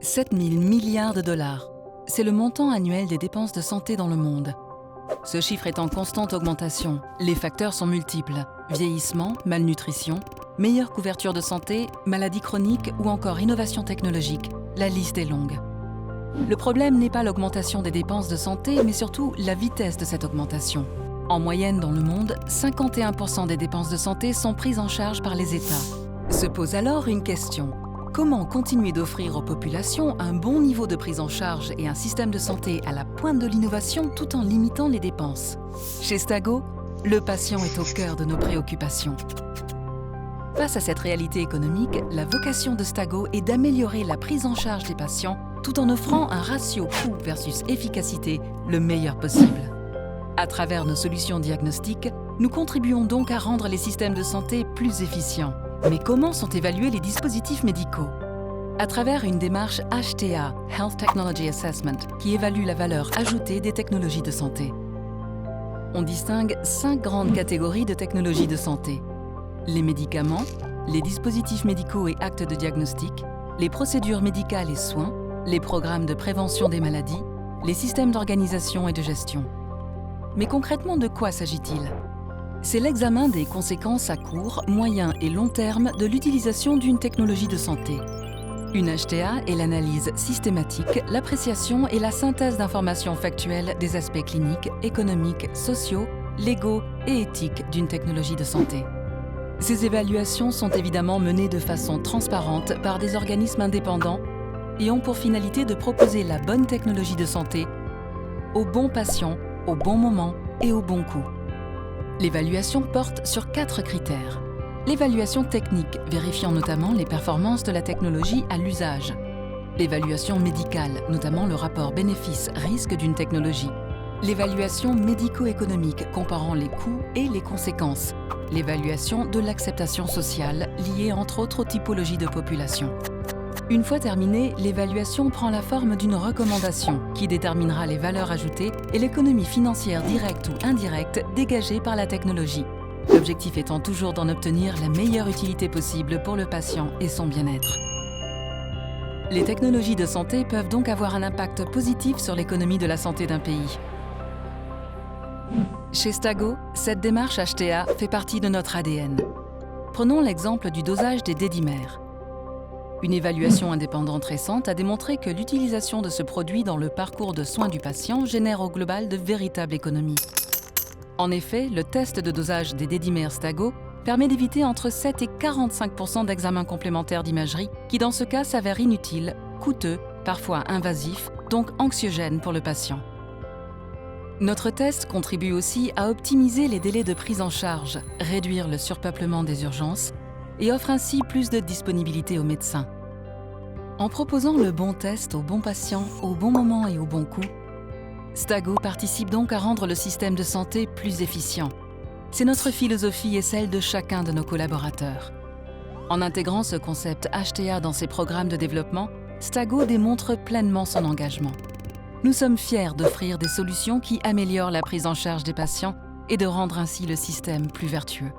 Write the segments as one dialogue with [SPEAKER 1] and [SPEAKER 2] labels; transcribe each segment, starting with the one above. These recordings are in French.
[SPEAKER 1] 7 000 milliards de dollars. C'est le montant annuel des dépenses de santé dans le monde. Ce chiffre est en constante augmentation. Les facteurs sont multiples. Vieillissement, malnutrition, meilleure couverture de santé, maladies chroniques ou encore innovation technologique. La liste est longue. Le problème n'est pas l'augmentation des dépenses de santé, mais surtout la vitesse de cette augmentation. En moyenne dans le monde, 51% des dépenses de santé sont prises en charge par les États. Se pose alors une question. Comment continuer d'offrir aux populations un bon niveau de prise en charge et un système de santé à la pointe de l'innovation tout en limitant les dépenses? Chez Stago, le patient est au cœur de nos préoccupations. Face à cette réalité économique, la vocation de Stago est d'améliorer la prise en charge des patients tout en offrant un ratio coût versus efficacité le meilleur possible. À travers nos solutions diagnostiques, nous contribuons donc à rendre les systèmes de santé plus efficients. Mais comment sont évalués les dispositifs médicaux? À travers une démarche HTA, Health Technology Assessment, qui évalue la valeur ajoutée des technologies de santé. On distingue 5 grandes catégories de technologies de santé. Les médicaments, les dispositifs médicaux et actes de diagnostic, les procédures médicales et soins, les programmes de prévention des maladies, les systèmes d'organisation et de gestion. Mais concrètement, de quoi s'agit-il? C'est l'examen des conséquences à court, moyen et long terme de l'utilisation d'une technologie de santé. Une HTA est l'analyse systématique, l'appréciation et la synthèse d'informations factuelles des aspects cliniques, économiques, sociaux, légaux et éthiques d'une technologie de santé. Ces évaluations sont évidemment menées de façon transparente par des organismes indépendants et ont pour finalité de proposer la bonne technologie de santé au bon patient, au bon moment et au bon coût. L'évaluation porte sur 4 critères. L'évaluation technique, vérifiant notamment les performances de la technologie à l'usage. L'évaluation médicale, notamment le rapport bénéfice-risque d'une technologie. L'évaluation médico-économique, comparant les coûts et les conséquences. L'évaluation de l'acceptation sociale, liée entre autres aux typologies de population. Une fois terminée, l'évaluation prend la forme d'une recommandation qui déterminera les valeurs ajoutées et l'économie financière directe ou indirecte dégagée par la technologie. L'objectif étant toujours d'en obtenir la meilleure utilité possible pour le patient et son bien-être. Les technologies de santé peuvent donc avoir un impact positif sur l'économie de la santé d'un pays. Chez Stago, cette démarche HTA fait partie de notre ADN. Prenons l'exemple du dosage des dédimères. Une évaluation indépendante récente a démontré que l'utilisation de ce produit dans le parcours de soins du patient génère au global de véritables économies. En effet, le test de dosage des dédimères Stago permet d'éviter entre 7 et 45% d'examens complémentaires d'imagerie qui dans ce cas s'avèrent inutiles, coûteux, parfois invasifs, donc anxiogènes pour le patient. Notre test contribue aussi à optimiser les délais de prise en charge, réduire le surpeuplement des urgences et offre ainsi plus de disponibilité aux médecins. En proposant le bon test au bon patient, au bon moment et au bon coût, Stago participe donc à rendre le système de santé plus efficient. C'est notre philosophie et celle de chacun de nos collaborateurs. En intégrant ce concept HTA dans ses programmes de développement, Stago démontre pleinement son engagement. Nous sommes fiers d'offrir des solutions qui améliorent la prise en charge des patients et de rendre ainsi le système plus vertueux.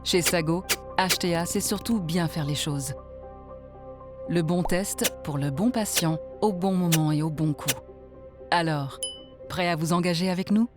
[SPEAKER 1] Chez Stago, HTA, c'est surtout bien faire les choses. Le bon test pour le bon patient, au bon moment et au bon coût. Alors, prêt à vous engager avec nous ?